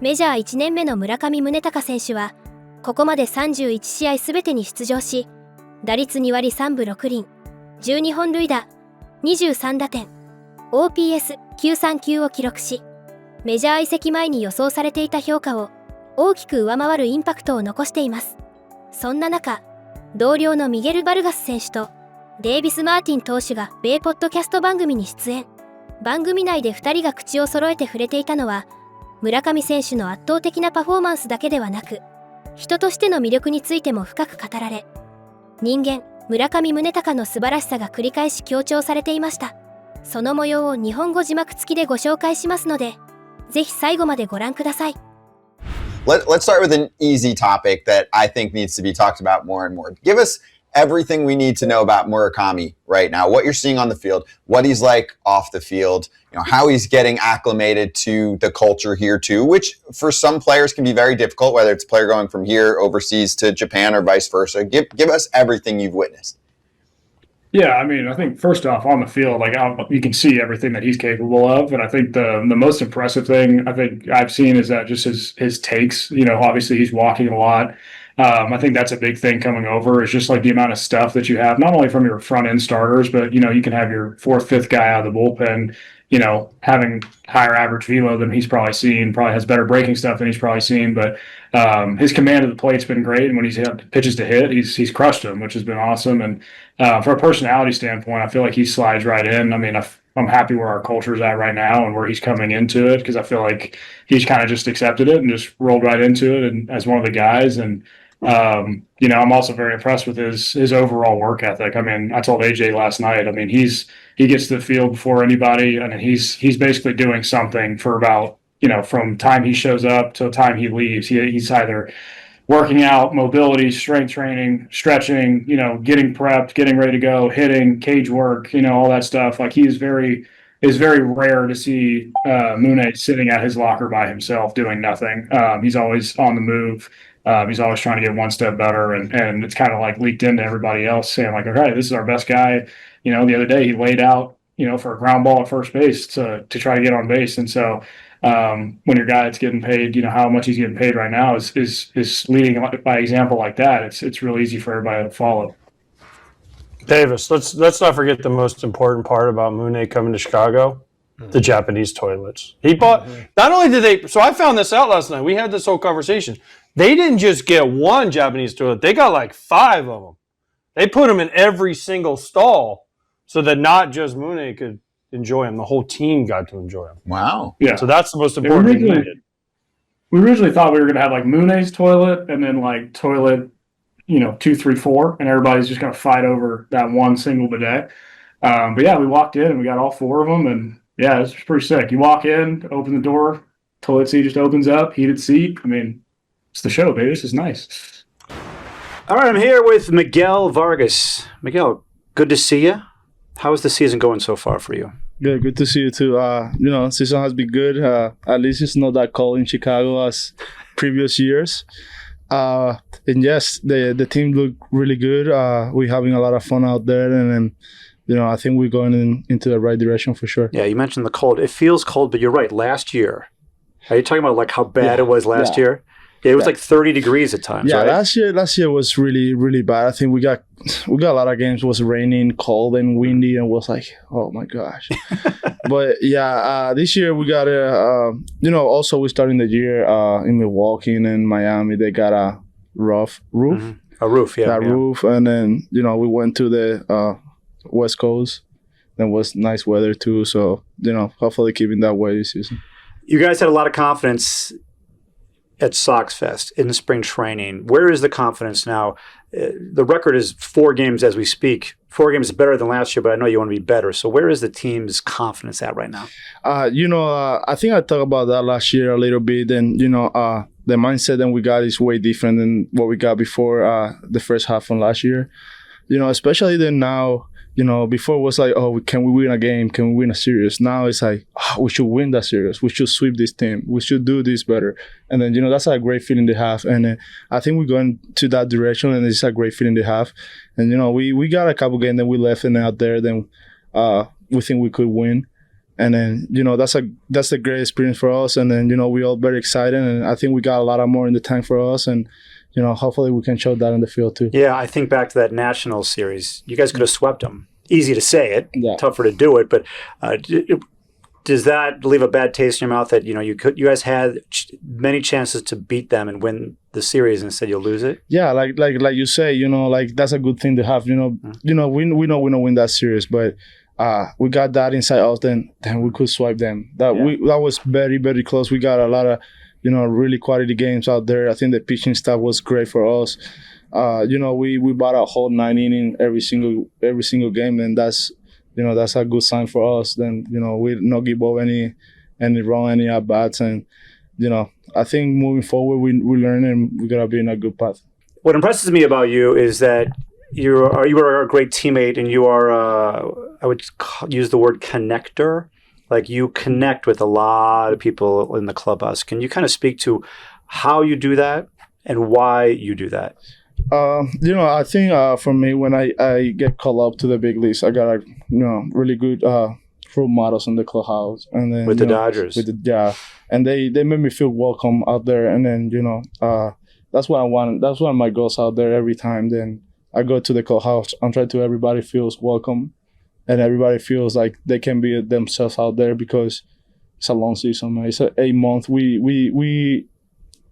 メジャー1年目の村上宗隆選手は、ここまで31試合すべてに出場し、打率2割3分6厘、12本塁打、23打点、OPS939 を記録し、メジャー移籍前に予想されていた評価を大きく上回るインパクトを残しています。そんな中、同僚のミゲル・バルガス選手とデイビス・マーティン投手が米ポッドキャスト番組に出演。番組内で2人が口を揃えて触れていたのは、村上選手の圧倒的なパフォーマンスだけではなく、人としての魅力についても深く語られ、人間、村上宗隆の素晴らしさが繰り返し強調されていました。その模様を日本語字幕付きでご紹介しますので、ぜひ最後までご覧ください。Let's start with an easy topic that I think needs to be talked about more and more. Give us everything we need to know about Murakami right now, what you're seeing on the field, what he's like off the field, how he's getting acclimated to the culture here too, which for some players can be very difficult, whether it's a player going from here overseas to Japan or vice versa. Give us everything you've witnessed. Yeah, I mean, I think first off on the field, you can see everything that he's capable of, and I think the most impressive thing I think I've seen is that just his takes. Obviously he's walking a lot. I think that's a big thing coming over is just like the amount of stuff that you have, not only from your front end starters, but you can have your fourth, fifth guy out of the bullpen, having higher average velo than he's probably seen, probably has better breaking stuff than he's probably seen. But his command of the plate's been great, and when he's had pitches to hit, he's crushed them, which has been awesome. And from a personality standpoint, I feel like he slides right in. I mean, I'm happy where our culture's at right now and where he's coming into it, because I feel like he's kind of just accepted it and just rolled right into it and as one of the guys. And I'm also very impressed with his overall work ethic. I mean, I told AJ last night, I mean, he gets to the field before anybody, and he's basically doing something for about, from time he shows up to the time he leaves. He's either working out, mobility, strength training, stretching, getting prepped, getting ready to go, hitting, cage work, all that stuff. Like it's very rare to see Mune sitting at his locker by himself doing nothing. He's always on the move. He's always trying to get one step better, and it's kind of like leaked into everybody else saying like, okay, this is our best guy. The other day he laid out, for a ground ball at first base to try to get on base. And so when your guy that's getting paid, how much he's getting paid right now is leading by example like that. It's real easy for everybody to follow. Davis, let's not forget the most important part about Mune coming to Chicago. The Japanese toilets. He bought, not only did they, so I found this out last night. We had this whole conversation. They didn't just get one Japanese toilet. They got like 5 of them. They put them in every single stall so that not just Mune could enjoy them. The whole team got to enjoy them. Wow. Yeah. So that's the most important thing. We originally thought we were going to have like Mune's toilet and then like toilet, 2, 3, 4, and everybody's just going to fight over that one single bidet. But yeah, we walked in and we got all 4 of them, and yeah, it's pretty sick. You walk in, open the door, toilet seat just opens up, heated seat. I mean, it's the show, baby. This is nice. All right, I'm here with Miguel Vargas. Miguel, good to see you. How is the season going so far for you? Good to see you too. Season has been good. At least it's not that cold in Chicago as previous years. And yes, the team look really good. We're having a lot of fun out there, and I think we're going into the right direction for sure. Yeah, you mentioned the cold. It feels cold, but you're right. Last year, are you talking about like how bad it was last year? Yeah, it was like 30 degrees at times. Yeah, right? last year was really, really bad. I think we got a lot of games. It was raining, cold, and windy, and was like, oh my gosh. But yeah, this year we got also we starting the year in Milwaukee and Miami. They got a roof. Mm-hmm. A roof, yeah. Roof, and then we went to the West Coast. Then was nice weather too. So hopefully keeping that way this season. You guys had a lot of confidence at Sox Fest in the spring training. Where is the confidence now? The record is 4 games as we speak. 4 games is better than last year, but I know you want to be better. So where is the team's confidence at right now? I think I talked about that last year a little bit. And, the mindset that we got is way different than what we got before the first half from last year. Especially then now, before it was like, oh, can we win a game? Can we win a series? Now it's like, we should win that series. We should sweep this team. We should do this better. And then, that's a great feeling to have. And I think we're going to that direction, and it's a great feeling to have. And, we got a couple games that we left and out there, then we think we could win. And then, that's a great experience for us. And then, we all very excited. And I think we got a lot of more in the tank for us. And, hopefully we can show that in the field too. Yeah, I think back to that Nationals series. You guys could have swept them. Easy to say it, Yeah. tougher to do it. But does that leave a bad taste in your mouth that, you guys had many chances to beat them and win the series and instead you'll lose it? Yeah, like you say, that's a good thing to have. We know we don't win that series, but we got that inside us. Then we could swipe them. That was very, very close. We got a lot of really quality games out there. I think the pitching staff was great for us. We bought a whole 9 inning every single game, and that's a good sign for us. Then we not give up any at bats, and I think moving forward we learn and we're gonna be in a good path. What impresses me about you is that you are a great teammate, and you are I would use the word connector. Like, you connect with a lot of people in the clubhouse. Can you kind of speak to how you do that and why you do that? I think for me, when I get called up to the big leagues, I got really good role models in the clubhouse, and then With the Dodgers. And they made me feel welcome out there, and then that's what I want. That's one of my goals out there every time. Then I go to the clubhouse and try to everybody feels welcome, and everybody feels like they can be themselves out there, because it's a long season, man. It's 8 months. We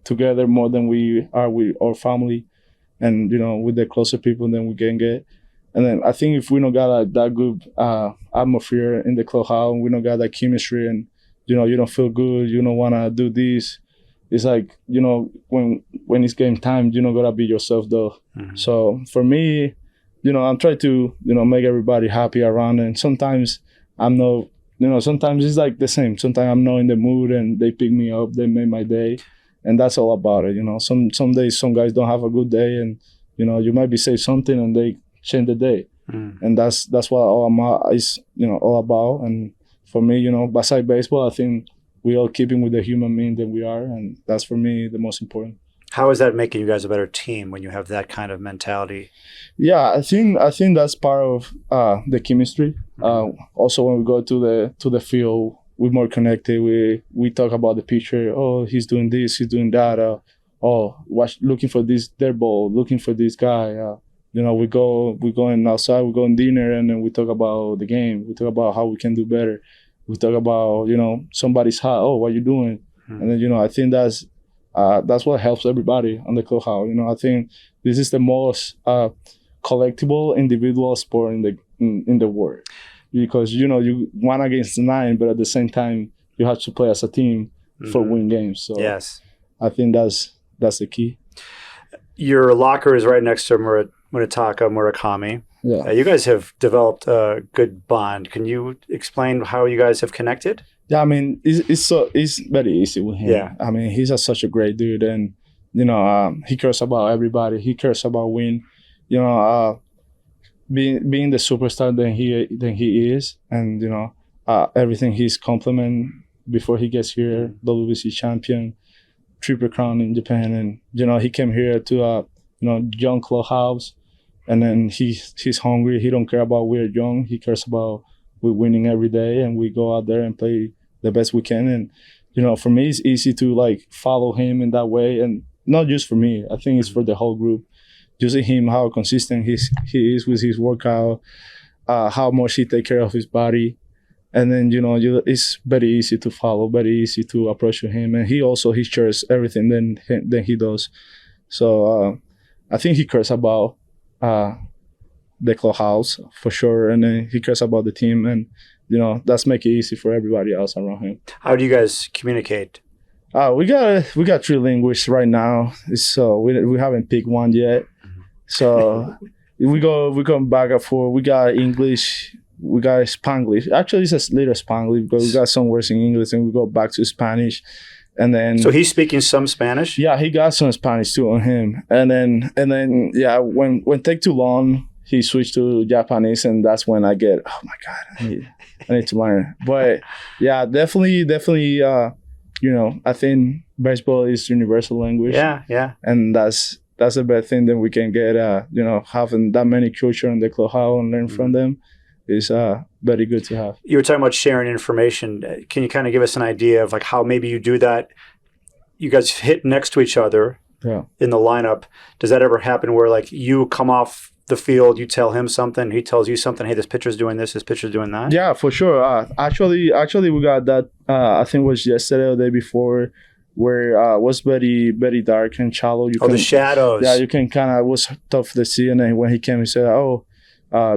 together more than we are with our family, and with the closer people than we can get. And then I think if we don't got that good atmosphere in the clubhouse, we don't got that chemistry, and you don't feel good, you don't want to do this. It's like, when it's game time, you don't gotta be yourself though. Mm-hmm. So for me, I'm trying to, make everybody happy around. And sometimes I'm not, sometimes it's like the same. Sometimes I'm not in the mood and they pick me up, they make my day. And that's all about it. Some days, some guys don't have a good day, and, you might be say something and they change the day. Mm. And that's what all is, all about. And for me, beside baseball, I think we all keeping with the human being that we are. And that's, for me, the most important. How is that making you guys a better team when you have that kind of mentality? Yeah, I think that's part of the chemistry. Also, when we go to the field, we're more connected. We talk about the pitcher. Oh, he's doing this, he's doing that. Looking for their ball, looking for this guy. We're going outside, we're going dinner, and then we talk about the game. We talk about how we can do better. We talk about somebody's hot. Oh, what you doing? Mm-hmm. And then I think that's what helps everybody on the clubhouse. I think this is the most collectible individual sport in the world, because you 1 against 9, but at the same time you have to play as a team for win games. So yes, I think that's the key. Your locker is right next to Murakami. Yeah, you guys have developed a good bond. Can you explain how you guys have connected? Yeah, I mean, it's very easy with him. Yeah, I mean, he's such a great dude, and he cares about everybody. He cares about win. Being the superstar that he is, and everything he's compliment before he gets here, WBC champion, triple crown in Japan, and he came here to young clubhouse, and then he's hungry. He don't care about we're young. He cares about we're winning every day, and we go out there and play the best we can. And for me, it's easy to follow him in that way, and not just for me. I think it's for the whole group. Just see him, how consistent he is with his workout, how much he take care of his body, and then it's very easy to follow, very easy to approach him, and he shares everything than he does. So I think he cares about the clubhouse for sure, and then he cares about the team, and that's make it easy for everybody else around him. How do you guys communicate? We got 3 languages right now, so we haven't picked one yet. So we go back and forth. We got English, we got Spanglish. Actually, it's a little Spanglish because we got some words in English, and we go back to Spanish. And then, so he's speaking some Spanish? Yeah, he got some Spanish too on him. And then yeah, when take too long, he switched to Japanese, and that's when I get, oh my God, I need to learn. But yeah, definitely, I think baseball is universal language. Yeah. And that's the best thing that we can get. Having that many culture in the clubhouse and learn from them is very good to have. You were talking about sharing information. Can you kind of give us an idea of like how maybe you do that? You guys hit next to each other in the lineup. Does that ever happen where like you come off the field, you tell him something, he tells you something, hey, this pitcher's doing this pitcher's doing that? Yeah, for sure. Actually we got that, I think it was yesterday or the day before, where it was very, very dark and shallow. The shadows. Yeah, you can kind of, it was tough to see. And then when he came, he said,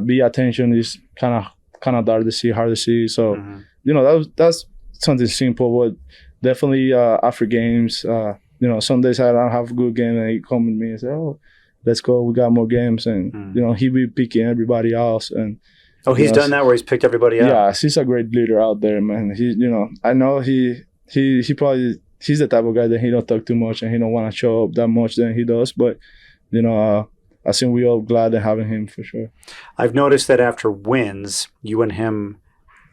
be attention is kind of dark to see, hard to see. So, that's something simple, but definitely after games, some days I don't have a good game and he come with me and say, let's go, we got more games. And, he be picking everybody else. And he's done that where he's picked everybody up? Yeah, he's a great leader out there, man. He, I know he probably, he's the type of guy that he don't talk too much and he don't want to show up that much than he does. But, I think we're all glad of having him for sure. I've noticed that after wins, you and him,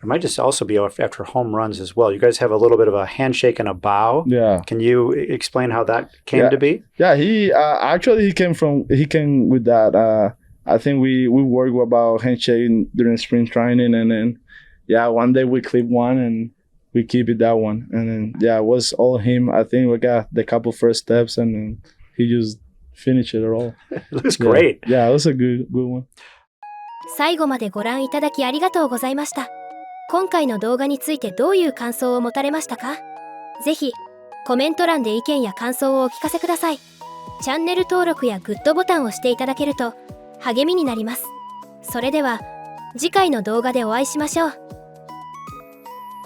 it might just also be after home runs as well. You guys have a little bit of a handshake and a bow. Yeah. Can you explain how that came to be? Yeah, he actually he came with that. I think we worked about handshaking during spring training, and then one day we clipped one and we keep it that one, and then it was all him. I think we got the couple first steps, and then he just finished it all. It looks great. Yeah, it was a good one. 最後までご覧いただきありがとうございました。今回の動画についてどういう感想を持たれましたか？ぜひコメント欄で意見や感想をお聞かせください。チャンネル登録やグッドボタンを押していただけると励みになります。それでは次回の動画でお会いしましょう。